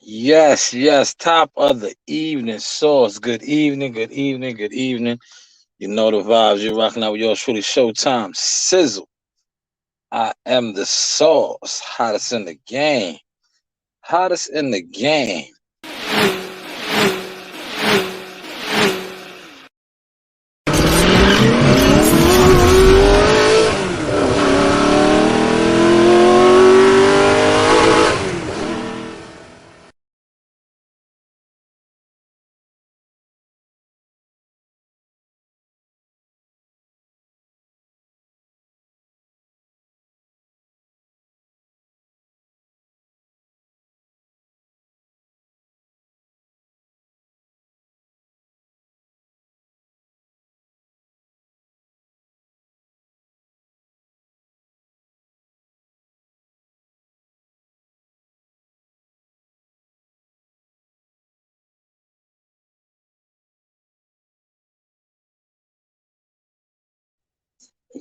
Yes, yes. Top of the evening sauce. Good evening, good evening, good evening. You know the vibes. You're rocking out with yours truly, Showtime Sizzle. I am the sauce. Hottest in the game. Hottest in the game.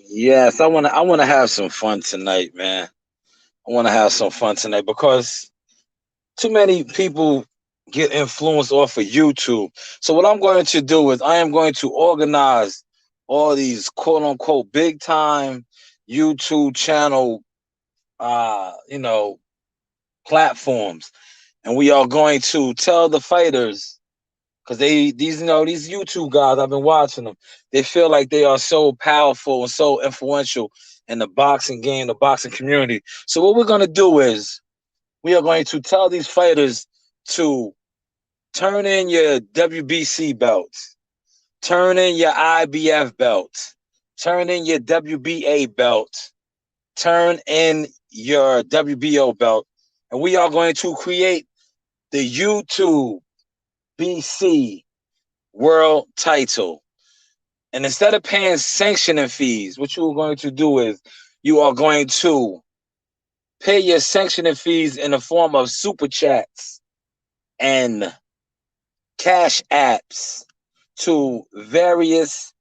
Yes, I wanna have some fun tonight, man. I wanna have some fun tonight because too many people get influenced off of YouTube. So what I'm going to do is I am going to organize all these quote unquote big time YouTube channel you know platforms, and we are going to tell the fighters because these YouTube guys, I've been watching them. They feel like they are so powerful and so influential in the boxing game, the boxing community. So what we're going to do is we are going to tell these fighters to turn in your WBC belts, turn in your IBF belts, turn in your WBA belt, turn in your WBO belt, and we are going to create the YouTube BC world title. And instead of paying sanctioning fees, what you are going to do is you are going to pay your sanctioning fees in the form of super chats and cash apps to various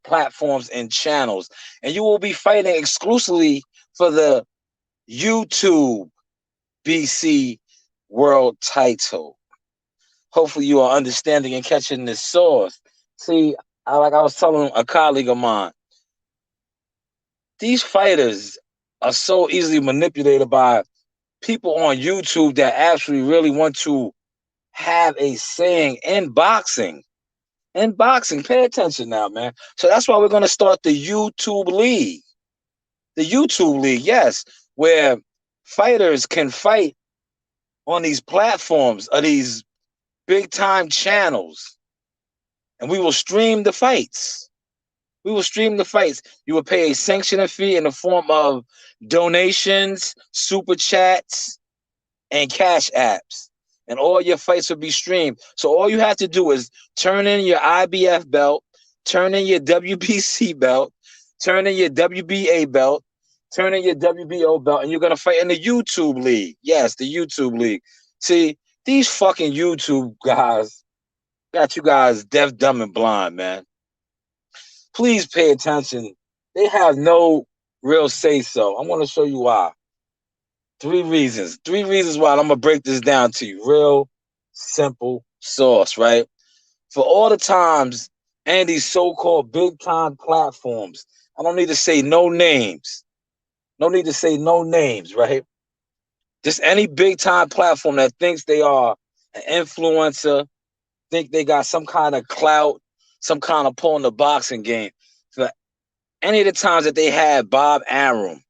platforms and channels, and you will be fighting exclusively for the YouTube BC world title. Hopefully you are understanding and catching this source. See, like I was telling a colleague of mine, these fighters are so easily manipulated by people on YouTube that actually really want to have a saying in boxing. In boxing, pay attention now, man. So that's why we're going to start the YouTube League. The YouTube League, yes, where fighters can fight on these platforms or these big time channels, and we will stream the fights. We will stream the fights. You will pay a sanctioning fee in the form of donations, super chats, and cash apps. And all your fights will be streamed. So all you have to do is turn in your IBF belt, turn in your WBC belt, turn in your WBA belt, turn in your WBO belt, and you're gonna fight in the YouTube League. Yes, the YouTube League. See, these fucking YouTube guys got you guys deaf, dumb, and blind, man. Please pay attention. They have no real say so. I want to show you why. Three reasons. Three reasons why. I'm gonna break this down to you. Real simple sauce, right? For all the times and these so-called big time platforms, I don't need to say no names. No need to say no names, right? Just any big time platform that thinks they are an influencer, think they got some kind of clout, some kind of pull in the boxing game. For any of the times that they had Bob Arum,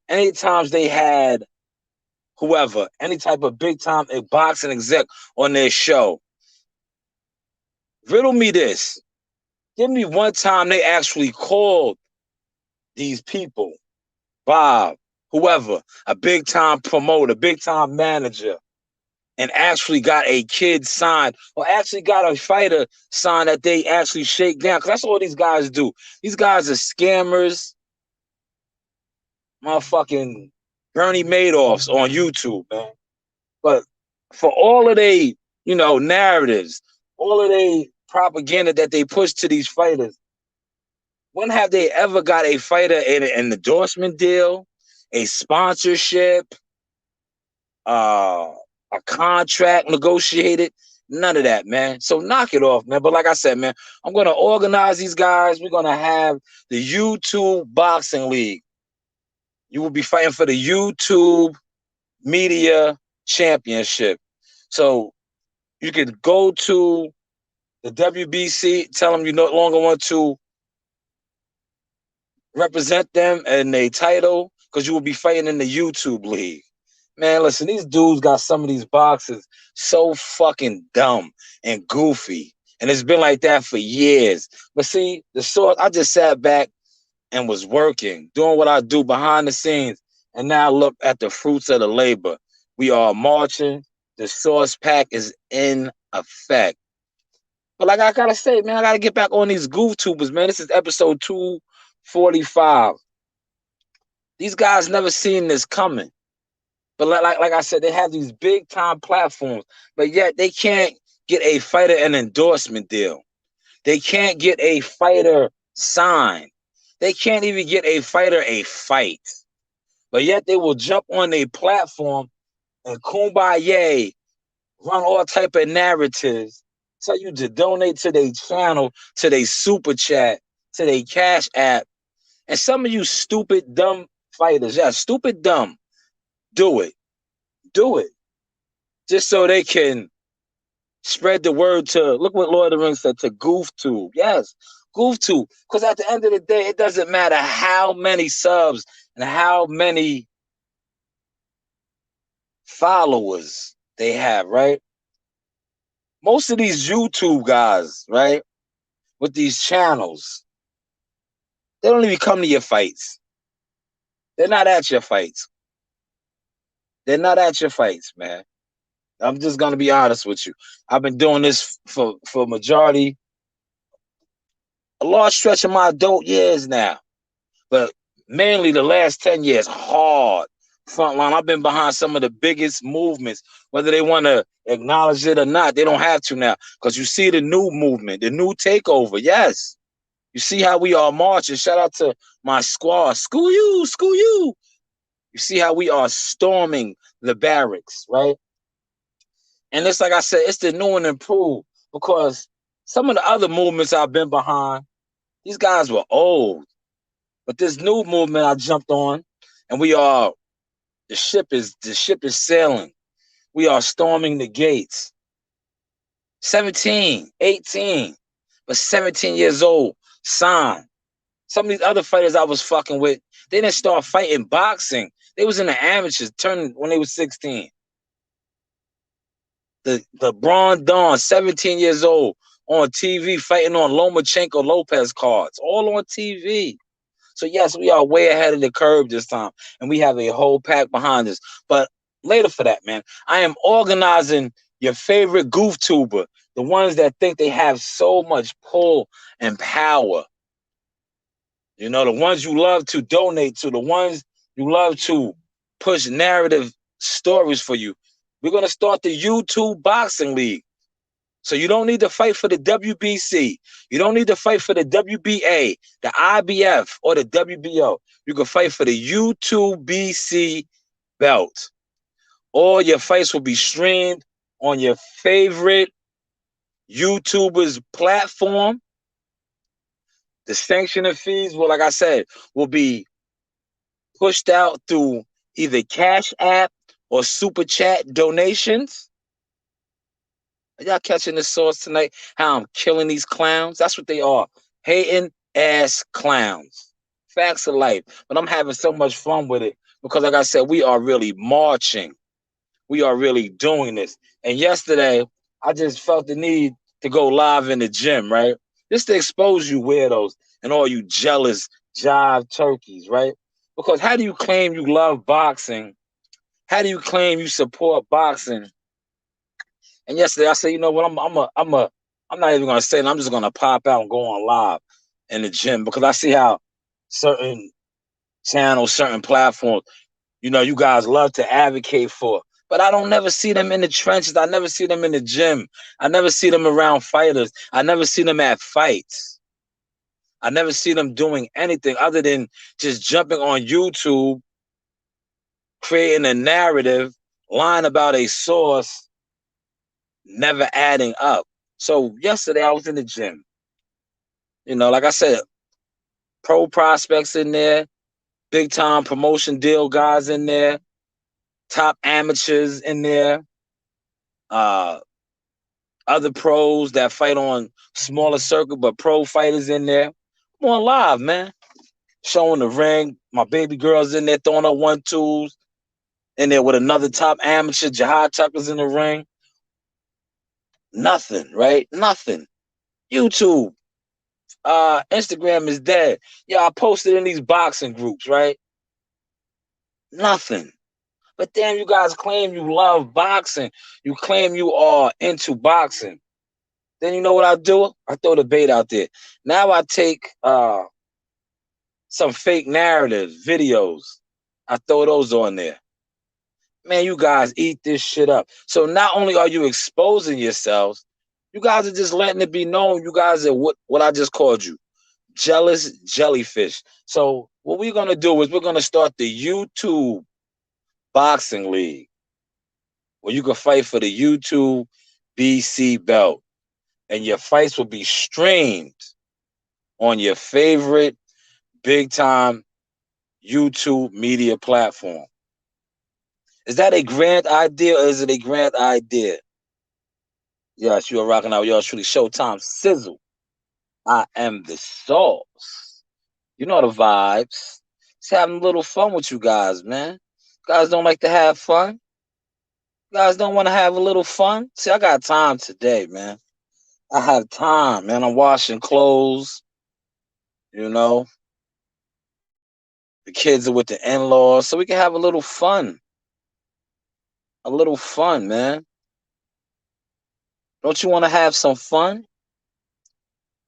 any times they had whoever, any type of big time boxing exec on their show, riddle me this. Give me one time they actually called these people, Bob, whoever, a big time promoter, big time manager, and actually got a kid signed or actually got a fighter signed that they actually shake down. Because that's all these guys do. These guys are scammers, motherfucking Bernie Madoffs on YouTube, man. But for all of they, narratives, all of they propaganda that they push to these fighters, when have they ever got a fighter in an endorsement deal, a sponsorship, a contract negotiated. None of that, man. So knock it off, man. But like I said, man, I'm gonna organize these guys. We're gonna have the YouTube Boxing League. You will be fighting for the YouTube Media Championship. So you could go to the WBC, tell them you no longer want to represent them in a title because you will be fighting in the YouTube League. Man, listen, these dudes got some of these boxes so fucking dumb and goofy. And it's been like that for years. But see, the source, I just sat back and was working, doing what I do behind the scenes. And now look at the fruits of the labor. We are marching. The source pack is in effect. But like I gotta say, man, I gotta get back on these goof tubers, man. This is episode 245. These guys never seen this coming. But like I said, they have these big time platforms, but yet they can't get a fighter an endorsement deal. They can't get a fighter signed. They can't even get a fighter a fight. But yet they will jump on a platform and kumbaya, run all type of narratives, tell you to donate to their channel, to their super chat, to their cash app. And some of you stupid, dumb fighters, yeah, stupid, dumb, do it. Do it. Just so they can spread the word to, look what Lord of the Rings said, to GoofTube. Yes, GoofTube. Because at the end of the day, it doesn't matter how many subs and how many followers they have, right? Most of these YouTube guys, right, with these channels, they don't even come to your fights. They're not at your fights. They're not at your fights, man. I'm just gonna be honest with you. I've been doing this for majority, a large stretch of my adult years now, but mainly the last 10 years, hard frontline. I've been behind some of the biggest movements, whether they want to acknowledge it or not. They don't have to now because you see the new movement, the new takeover. Yes, you see how we are marching. Shout out to my squad. School you, school you. You see how we are storming the barracks, right? And it's like I said, it's the new and improved because some of the other movements I've been behind, these guys were old. But this new movement I jumped on, and we are the ship is sailing. We are storming the gates. 17, 18, but 17 years old, signed. Some of these other fighters I was fucking with, they didn't start fighting boxing. They was in the amateurs, turning when they was 16. The Braun Dawn, 17 years old, on TV fighting on Lomachenko Lopez cards, all on TV. So yes, we are way ahead of the curve this time, and we have a whole pack behind us. But later for that, man, I am organizing your favorite goof tuber, the ones that think they have so much pull and power. You know, the ones you love to donate to, the ones you love to push narrative stories for you. We're gonna start the YouTube Boxing League. So you don't need to fight for the WBC. You don't need to fight for the WBA, the IBF, or the WBO. You can fight for the YouTube BC belt. All your fights will be streamed on your favorite YouTuber's platform. The sanctioning fees, well, like I said, will be pushed out through either Cash App or Super Chat donations. Are y'all catching the sauce tonight? How I'm killing these clowns? That's what they are. Hating ass clowns. Facts of life. But I'm having so much fun with it because, like I said, we are really marching. We are really doing this. And yesterday, I just felt the need to go live in the gym, right? Just to expose you weirdos and all you jealous jive turkeys, right? Because how do you claim you love boxing? How do you claim you support boxing? And yesterday I said, you know what, I'm not even gonna say it, I'm just gonna pop out and go on live in the gym because I see how certain channels, certain platforms, you know, you guys love to advocate for. But I don't never see them in the trenches. I never see them in the gym. I never see them around fighters. I never see them at fights. I never see them doing anything other than just jumping on YouTube, creating a narrative lying about a source never adding up. So yesterday I was in the gym. Like I said, pro prospects in there, big time promotion deal guys in there, top amateurs in there, uh, other pros that fight on smaller circuit, but pro fighters in there. I'm on live, man. Showing the ring. My baby girl's in there throwing up 1-2s. In there with another top amateur, Jihad Tucker's in the ring. Nothing, right? Nothing. YouTube, Instagram is dead. Yeah, I posted in these boxing groups, right? Nothing. But damn, you guys claim you love boxing. You claim you are into boxing. Then you know what I do? I throw the bait out there. Now I take some fake narratives, videos. I throw those on there. Man, you guys eat this shit up. So not only are you exposing yourselves, you guys are just letting it be known you guys are what I just called you. Jealous jellyfish. So what we're gonna do is we're gonna start the YouTube boxing league where you can fight for the YouTube BC belt. And your fights will be streamed on your favorite big time YouTube media platform. Is that a grand idea or is it a grand idea? Yes, you are rocking out yours truly, Showtime Sizzle. I am the sauce. You know the vibes. Just having a little fun with you guys, man. You guys don't like to have fun? You guys don't want to have a little fun? See, I got time today, man. I have time, man. I'm washing clothes, you know. The kids are with the in-laws, so we can have a little fun. A little fun, man. Don't you want to have some fun?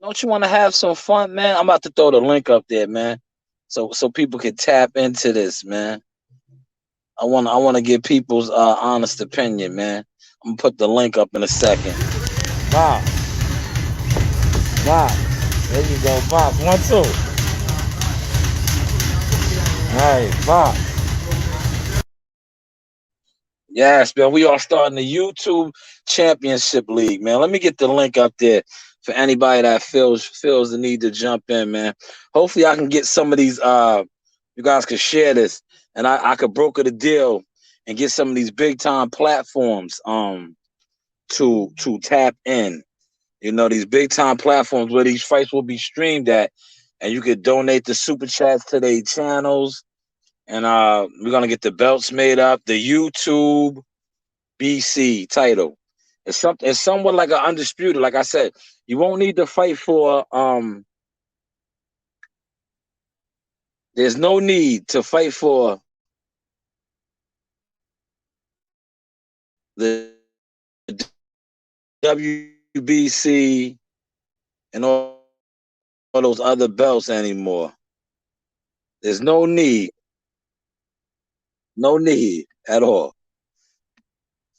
Don't you want to have some fun, man? I'm about to throw the link up there, man. So people can tap into this, man. I wanna get people's honest opinion, man. I'm gonna put the link up in a second. Bob, Bob. There you go, Bob. 1, 2. Hey, Bob. Yes, man. We are starting the YouTube Championship League, man. Let me get the link up there for anybody that feels the need to jump in, man. Hopefully I can get some of these you guys can share this and I could broker the deal and get some of these big time platforms to tap in. These big time platforms where these fights will be streamed at and you could donate the super chats to their channels and we're gonna get the belts made up, the YouTube BC title. It's somewhat like an undisputed. Like I said, you won't need to fight for there's no need to fight for the WBC and all those other belts anymore. There's no need at all.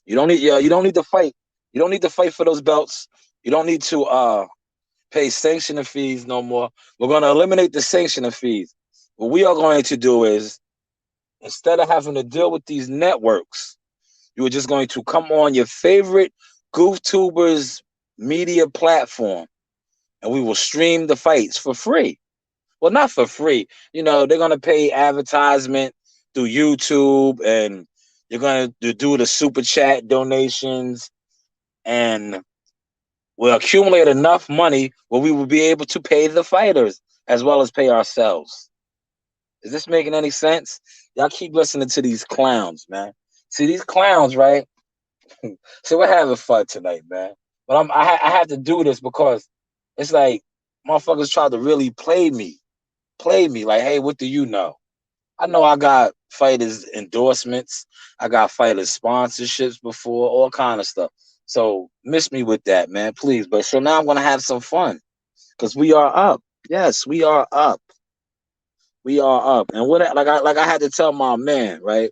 You don't need to fight. You don't need to fight for those belts. You don't need to pay sanctioning fees no more. We're going to eliminate the sanctioning fees. What we are going to do is instead of having to deal with these networks, you are just going to come on your favorite GoofTubers media platform and we will stream the fights for free. Well, not for free. They're going to pay advertisement through YouTube and you're going to do the super chat donations and we'll accumulate enough money where we will be able to pay the fighters as well as pay ourselves. Is this making any sense? Y'all keep listening to these clowns, man. See, these clowns, right? So we're having fun tonight, man. But I have to do this because it's like motherfuckers try to really play me. Play me like, hey, what do you know? I know I got fighters endorsements. I got fighters sponsorships before, all kind of stuff. So miss me with that, man, please. But so now I'm gonna have some fun because we are up. Yes, we are up. We are up. And I had to tell my man, right?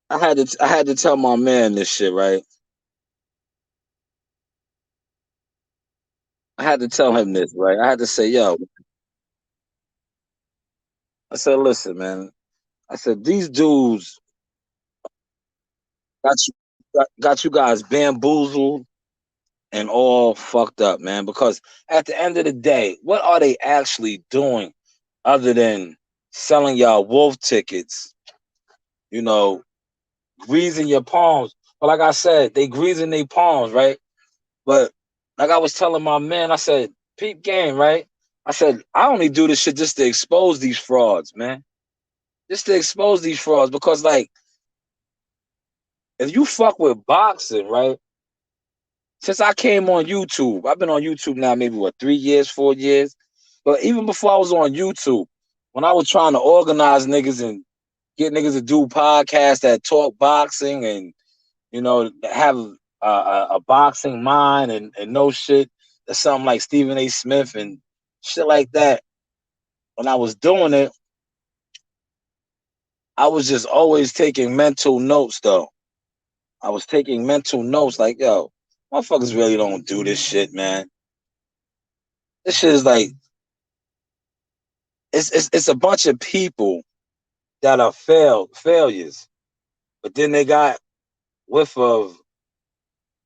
I had to tell my man this shit, right? I had to tell him this, right? I had to say, yo, I said, listen, man. I said, these dudes got you guys bamboozled and all fucked up, man. Because at the end of the day, what are they actually doing other than selling y'all wolf tickets? You know, greasing your palms. But like I said, they greasing their palms, right? But like I was telling my man, I said, peep game, right? I said, I only do this shit just to expose these frauds, man. Just to expose these frauds. Because like, if you fuck with boxing, right? Since I came on YouTube, I've been on YouTube now maybe what 3 years, 4 years. But even before I was on YouTube, when I was trying to organize niggas and get niggas to do podcasts that talk boxing and have a boxing mind and no shit, that's something like Stephen A. Smith and shit like that. When I was doing it, I was just always taking mental notes though. I was taking mental notes like, yo, motherfuckers really don't do this shit, man. This shit is like it's a bunch of people that are failures, but then they got whiff of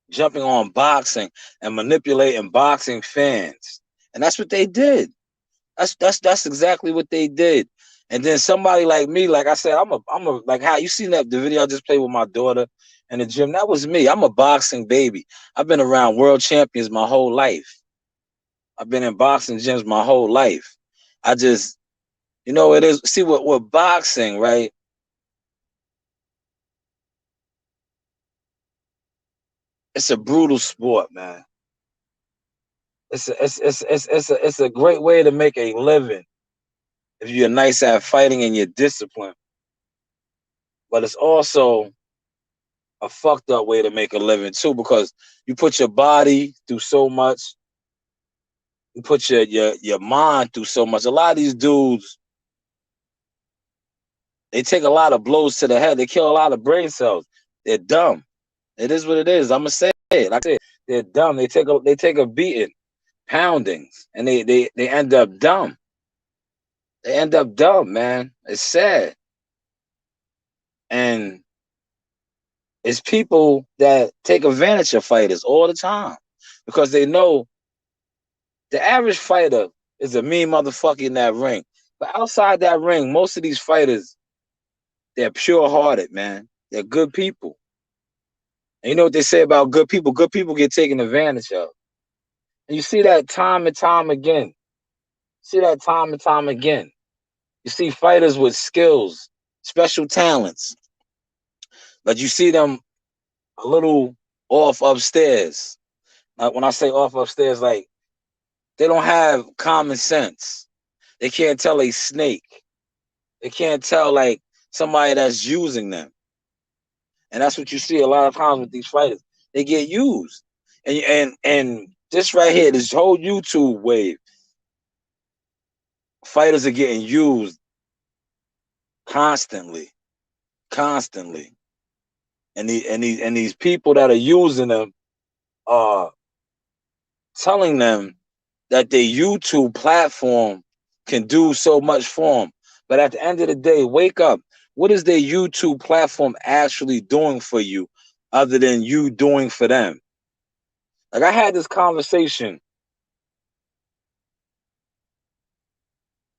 jumping on boxing and manipulating boxing fans, and that's what they did. That's exactly what they did. And then somebody like me, like I said, I'm a like how you seen that the video I just played with my daughter in the gym. That was me. I'm a boxing baby. I've been around world champions my whole life. I've been in boxing gyms my whole life. I just, it is. See what boxing, right? It's a brutal sport, man. It's a great way to make a living if you're nice at fighting and you're disciplined. But it's also a fucked up way to make a living too, because you put your body through so much, you put your mind through so much. A lot of these dudes, they take a lot of blows to the head. They kill a lot of brain cells. They're dumb. It is what it is. I'm gonna say it. Like I said, they're dumb. They take a beating, poundings, and they end up dumb. They end up dumb, man. It's sad. And it's people that take advantage of fighters all the time because they know the average fighter is a mean motherfucker in that ring. But outside that ring, most of these fighters, they're pure hearted, man. They're good people. And you know what they say about good people? Good people get taken advantage of. And you see that time and time again. See that time and time again. You see fighters with skills, special talents, but you see them a little off upstairs. When I say off upstairs, like they don't have common sense. They can't tell a snake. They can't tell like somebody that's using them. And that's what you see a lot of times with these fighters. They get used. And this right here, this whole YouTube wave, fighters are getting used constantly. Constantly. And these people that are using them are telling them that their YouTube platform can do so much for them. But at the end of the day, wake up. What is their YouTube platform actually doing for you other than you doing for them? Like I had this conversation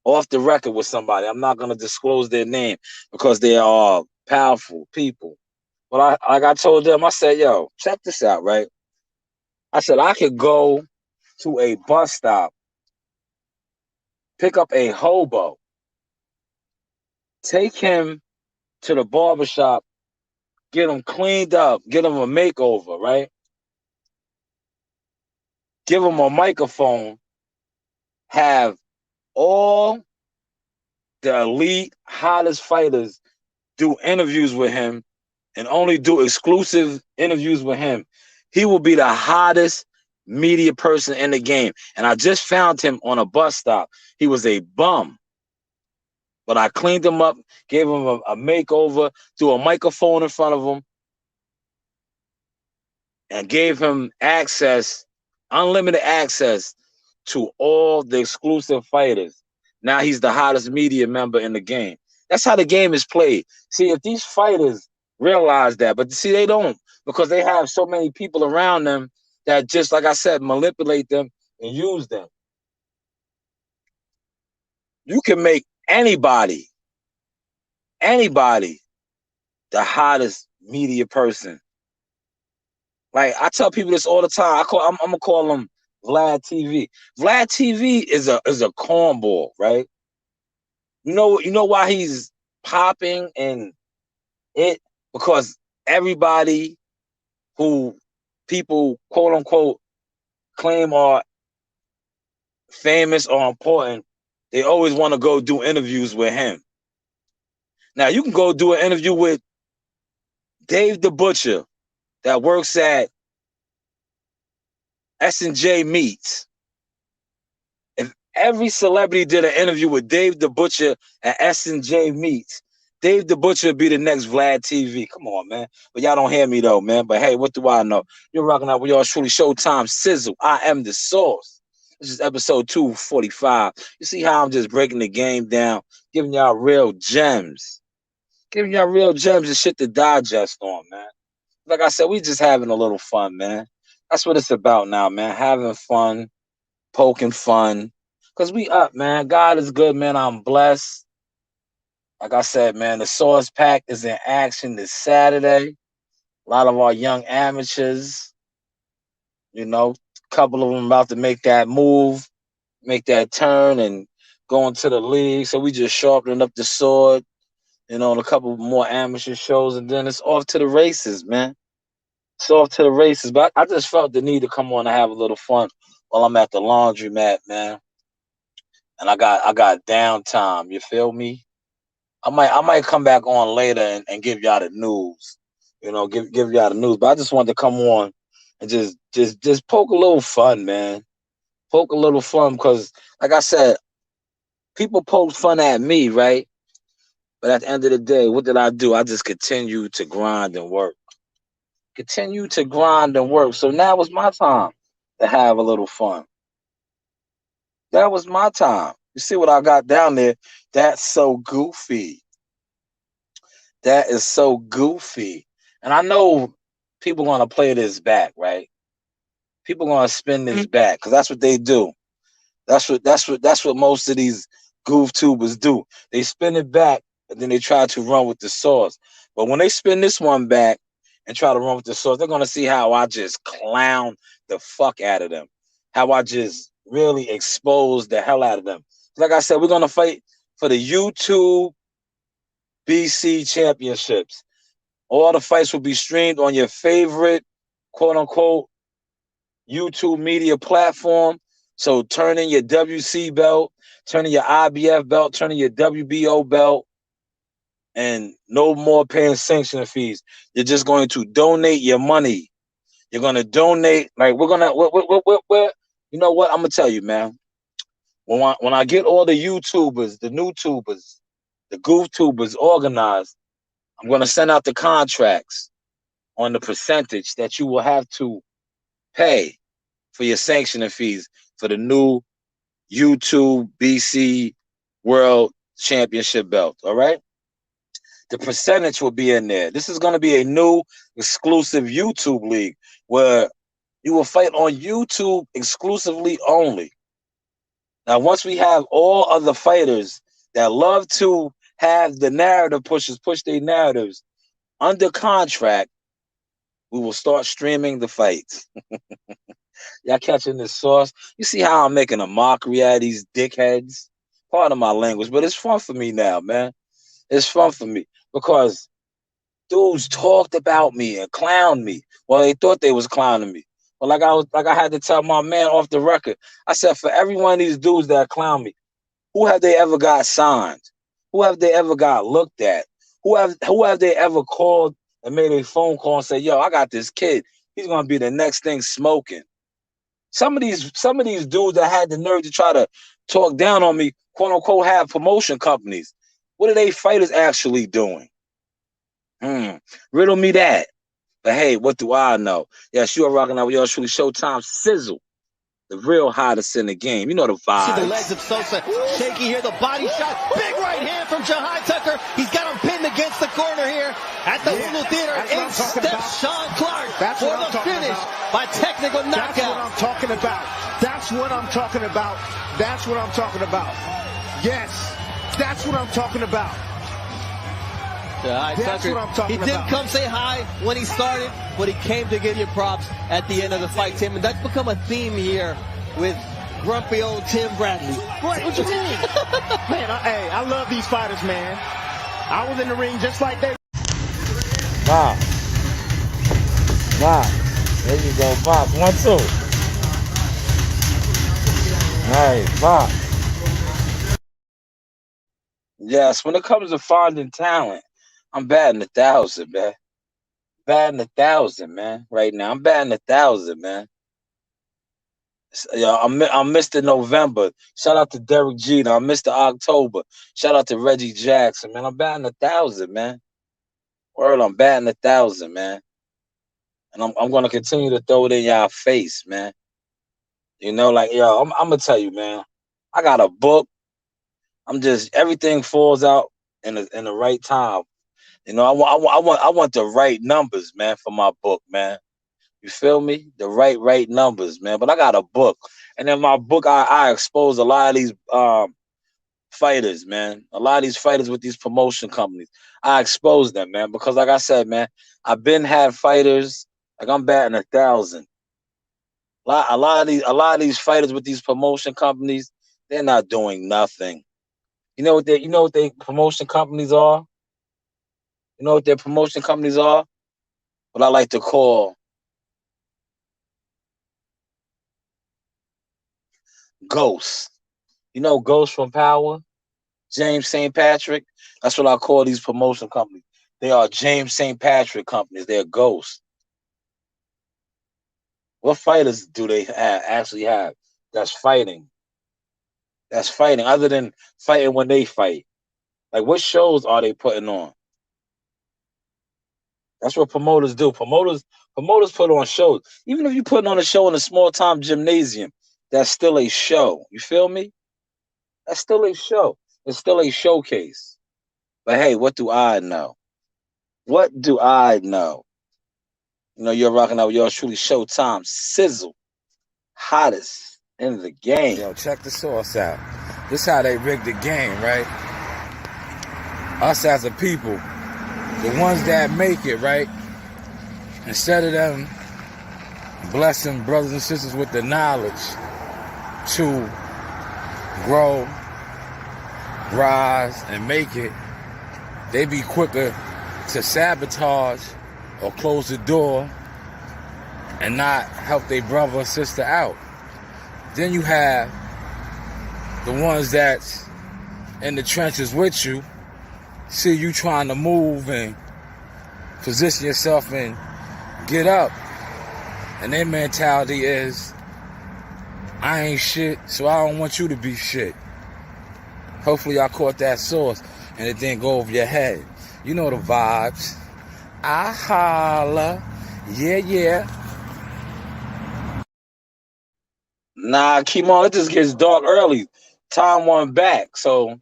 off the record with somebody. I'm not going to disclose their name because they are powerful people. But I told them, I said, yo, check this out, right? I said, I could go to a bus stop, pick up a hobo, take him to the barbershop, get him cleaned up, get him a makeover, right? Give him a microphone, have all the elite, hottest fighters do interviews with him and only do exclusive interviews with him. He will be the hottest media person in the game. And I just found him on a bus stop. He was a bum. But I cleaned him up, gave him a makeover, threw a microphone in front of him, and gave him access, unlimited access to all the exclusive fighters. Now he's the hottest media member in the game. That's how the game is played. See, if these fighters realize that. But see, they don't, because they have so many people around them that just, like I said, manipulate them and use them. You can make anybody, the hottest media person. Like, I tell people this all the time. I'm gonna call him Vlad TV. Vlad TV is a cornball, right? You know why he's popping and it, because everybody who people quote unquote claim are famous or important, they always want to go do interviews with him. Now you can go do an interview with Dave the Butcher that works at S&J Meats. If every celebrity did an interview with Dave the Butcher at S&J Meats, Dave the Butcher would be the next Vlad TV. Come on, man. But y'all don't hear me though, man. But hey, what do I know? You're rocking out with y'all truly Showtime Sizzle. I am the source. This is episode 245. You see how I'm just breaking the game down, giving y'all real gems. Giving y'all real gems and shit to digest on, man. Like I said, we just having a little fun, man. That's what it's about now, man. Having fun, poking fun. Because we up, man. God is good, man. I'm blessed. Like I said, man, the Source Pack is in action this Saturday. A lot of our young amateurs, a couple of them about to make that move, make that turn, and go into the league. So we just sharpening up the sword, and a couple more amateur shows, and then it's off to the races, man. It's off to the races. But I just felt the need to come on and have a little fun while I'm at the laundromat, man. And I got downtime. You feel me? I might come back on later and give y'all the news. Give y'all the news. But I just wanted to come on and just poke a little fun, man. Poke a little fun, because, like I said, people poke fun at me, right? But at the end of the day, what did I do? I just continue to grind and work. Continue to grind and work. So now was my time to have a little fun. That was my time. You see what I got down there? That's so goofy. That is so goofy. And I know people gonna play this back, right? People gonna spin this back, because that's what they do. That's what most of these goof tubers do. They spin it back and then they try to run with the source. But when they spin this one back and try to run with the source, they're gonna see how I just clown the fuck out of them. How I just really expose the hell out of them. Like I said, we're gonna fight for the YouTube BC championships. All the fights will be streamed on your favorite quote unquote YouTube media platform. So turn in your WC belt, turn in your IBF belt, turn in your WBO belt, and no more paying sanction fees. You're just going to donate your money. You're going to donate. Like, we're you know what? I'm going to tell you, man. When I get all the YouTubers, the new tubers, the goof tubers organized, I'm going to send out the contracts on the percentage that you will have to pay for your sanctioning fees for the new YouTube BC World Championship belt. All right. The percentage will be in there. This is going to be a new exclusive YouTube league where you will fight on YouTube exclusively only. Now, once we have all other fighters that love to have the narrative push their narratives under contract, we will start streaming the fights. Y'all catching this sauce? You see how I'm making a mockery out of these dickheads? Pardon my language, but it's fun for me now, man. It's fun for me because dudes talked about me and clowned me. Well, they thought they was clowning me. But like I had to tell my man off the record, I said, for every one of these dudes that clown me, who have they ever got signed? Who have they ever got looked at? Who have they ever called and made a phone call and said, yo, I got this kid. He's gonna be the next thing smoking. Some of these dudes that had the nerve to try to talk down on me, quote unquote, have promotion companies. What are they fighters actually doing? Riddle me that. But hey, what do I know? Yes, you are rocking out with yours truly Showtime Sizzle, the real hottest in the game. You know the vibes. See the legs of Sosa shaky here, the body shot, big right hand from Jahai Tucker. He's got him pinned against the corner here at the Hulu Theater. In steps Sean Clark for the finish by technical knockout. That's what I'm talking about. That's what I'm talking about. That's what I'm talking about. Yes, that's what I'm talking about. That's what I'm talking about. He didn't come say hi when he started, but he came to give you props at the end of the fight, Tim. And that's become a theme here with grumpy old Tim Bradley. What you mean? Man, I love these fighters, man. I was in the ring just like they. Bob. There you go, Bob. 1-2. Hey, Bob. Yes, when it comes to finding talent, I'm batting 1,000, man. Batting 1,000, man. Right now, I'm batting 1,000, man. Yeah, I'm Mr. November. Shout out to Derek Jeter. I'm Mr. October. Shout out to Reggie Jackson, man. I'm batting 1,000, man. Word, I'm batting 1,000, man. And I'm gonna continue to throw it in y'all face, man. You know, like yo, I'm gonna tell you, man. I got a book. I'm just everything falls out in the right time. You know, I want the right numbers, man, for my book, man. You feel me? The right numbers, man. But I got a book, and in my book, I expose a lot of these fighters, man. A lot of these fighters with these promotion companies. I expose them, man, because like I said, man, I've been had fighters. Like I'm batting 1,000. A lot of these fighters with these promotion companies, they're not doing nothing. You know what they promotion companies are? You know what their promotion companies are? What I like to call ghosts. You know Ghost from Power? James St. Patrick? That's what I call these promotion companies. They are James St. Patrick companies. They're ghosts. What fighters do they actually have that's fighting? That's fighting other than fighting when they fight. Like what shows are they putting on? That's what promoters do. Promoters put on shows. Even if you put on a show in a small time gymnasium, that's still a show. You feel me? That's still a show. It's still a showcase. But hey, what do I know? What do I know? You know, you're rocking out with yours truly Showtime Sizzle. Hottest in the game. Yo, check the source out. This how they rig the game, right? Us as a people, the ones that make it, right? Instead of them blessing brothers and sisters with the knowledge to grow, rise, and make it, they be quicker to sabotage or close the door and not help their brother or sister out. Then you have the ones that's in the trenches with you, see you trying to move and position yourself and get up. And their mentality is, I ain't shit, so I don't want you to be shit. Hopefully y'all caught that source and it didn't go over your head. You know the vibes. I holla. Yeah. Nah, keep on. It just gets dark early. Time went back. So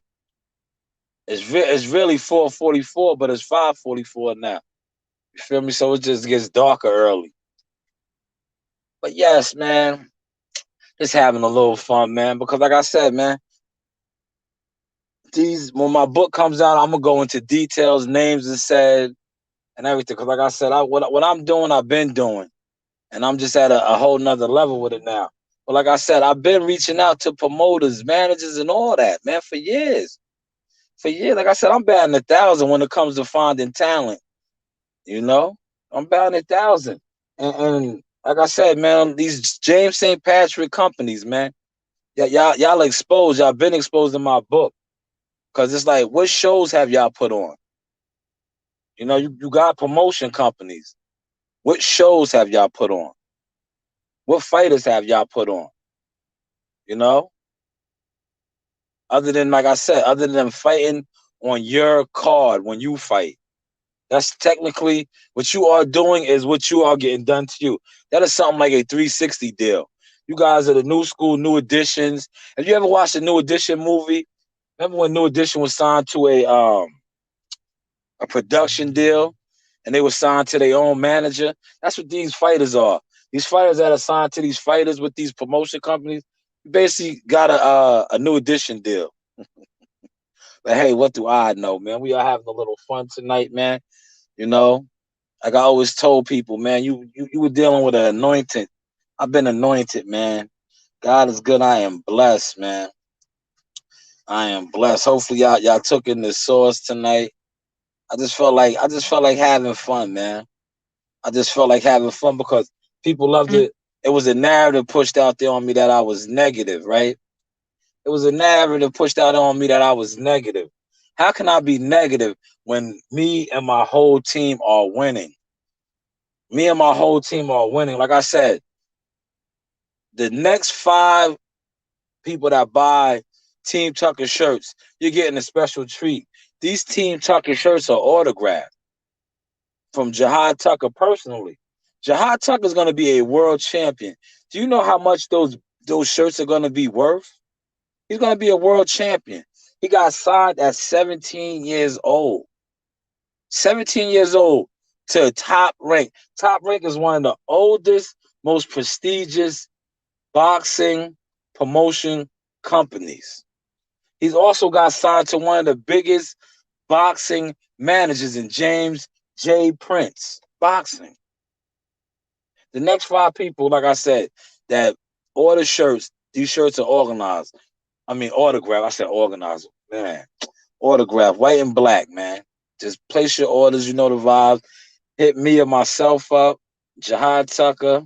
it's really 4:44, but it's 5:44 now. You feel me? So it just gets darker early. But yes, man, just having a little fun, man. Because like I said, man, when my book comes out, I'm gonna go into details, names are said, and everything. Because like I said, what I'm doing, I've been doing, and I'm just at a whole nother level with it now. But like I said, I've been reaching out to promoters, managers, and all that, man, for years. Like I said, I'm batting 1,000 when it comes to finding talent. You know, I'm batting 1,000, and like I said, man, these James St. Patrick companies, man, y'all exposed. Y'all been exposed in my book, cause it's like, what shows have y'all put on? You know, you got promotion companies. What shows have y'all put on? What fighters have y'all put on? You know, other than, like I said, other than fighting on your card when you fight. That's technically what you are doing is what you are getting done to you. That is something like a 360 deal. You guys are the new school, new editions. Have you ever watched a New Edition movie? Remember when New Edition was signed to a production deal, and they were signed to their own manager. That's what these fighters are. These fighters that are signed to these fighters with these promotion companies, basically got a new edition deal. But hey, what do I know, man? We are having a little fun tonight, man. You know, like I always told people, man, you were dealing with an anointed. I've been anointed, man. God is good. I am blessed, man. I am blessed. Hopefully y'all took in the sauce tonight. I just felt like having fun, man. I just felt like having fun because people loved it. It was a narrative pushed out there on me that I was negative, right? It was a narrative pushed out on me that I was negative. How can I be negative when me and my whole team are winning? Me and my whole team are winning. Like I said, the next 5 people that buy Team Tucker shirts, you're getting a special treat. These Team Tucker shirts are autographed from Jihad Tucker personally. Jihad Tucker is going to be a world champion. Do you know how much those shirts are going to be worth? He's going to be a world champion. He got signed at 17 years old. 17 years old to Top Rank. Top Rank is one of the oldest, most prestigious boxing promotion companies. He's also got signed to one of the biggest boxing managers in James J. Prince Boxing. The next 5 people, like I said, that order shirts, these shirts are organized. I mean, autograph. I said organized. Man, autograph, white and black, man. Just place your orders. You know the vibes. Hit me or myself up. Jihad Tucker,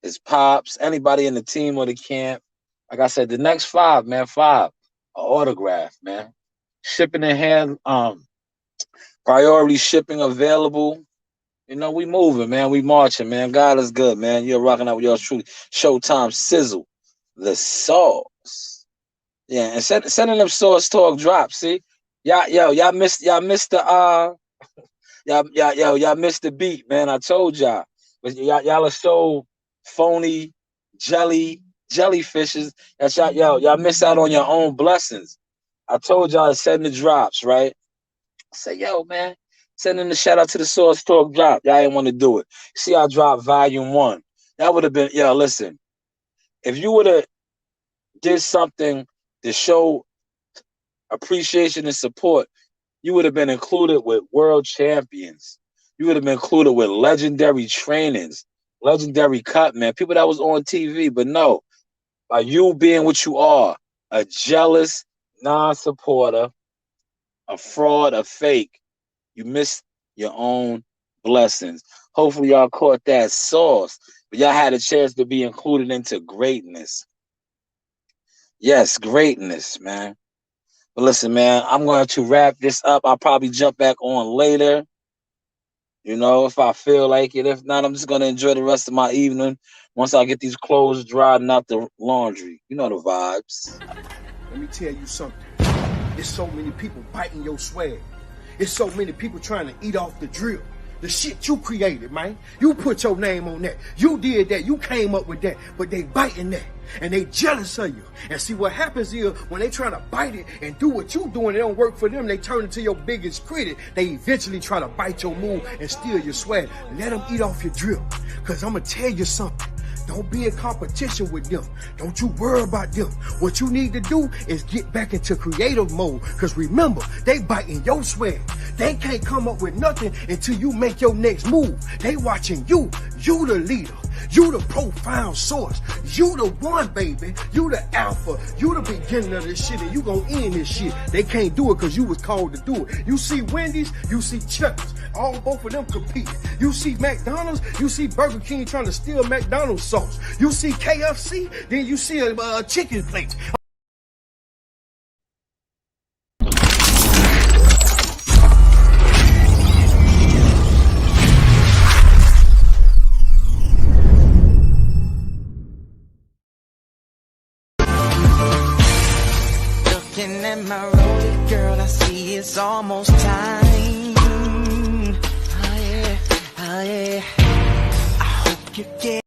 his pops, anybody in the team or the camp. Like I said, the next 5, man, 5 are autograph, man. Shipping in hand, priority shipping available. You know, we moving, man. We marching, man. God is good, man. You're rocking out with yours truly. Showtime Sizzle, the sauce. Yeah, and sending them sauce talk drops. See, y'all missed the y'all missed the beat, man. I told y'all, but y'all are so phony, jellyfishes that y'all miss out on your own blessings. I told y'all to send the drops, right? I said, yo, man, sending the shout out to the Source Talk drop. Y'all ain't want to do it. See, I dropped volume 1. That would have been, listen, if you would have did something to show appreciation and support, you would have been included with world champions. You would have been included with legendary trainings, legendary cut, man, people that was on TV. But no, by you being what you are, a jealous non-supporter, a fraud, a fake, you missed your own blessings. Hopefully y'all caught that sauce, but y'all had a chance to be included into greatness. Yes, greatness, man. But listen, man, I'm going to wrap this up. I'll probably jump back on later, you know, if I feel like it. If not, I'm just going to enjoy the rest of my evening once I get these clothes dried and out the laundry. You know the vibes. Let me tell you something. There's so many people biting your swag. There's so many people trying to eat off the drill. The shit you created, man. You put your name on that. You did that. You came up with that. But they biting that. And they jealous of you. And see what happens is when they try to bite it and do what you doing, it don't work for them. They turn into your biggest critic. They eventually try to bite your move and steal your swag. Let them eat off your drill. Because I'm going to tell you something. Don't be in competition with them. Don't you worry about them. What you need to do is get back into creative mode. Because remember, they biting your swag. They can't come up with nothing until you make your next move. They watching you. You the leader. You the profound source. You the one, baby. You the alpha. You the beginning of this shit, and you gonna end this shit. They can't do it because you was called to do it. You see Wendy's, you see Chuck's. Both of them compete. You see McDonald's, you see Burger King trying to steal McDonald's sauce. You see KFC, then you see a chicken plate. Looking at my road, girl, I see it's almost time. Oh yeah, oh yeah. I hope you get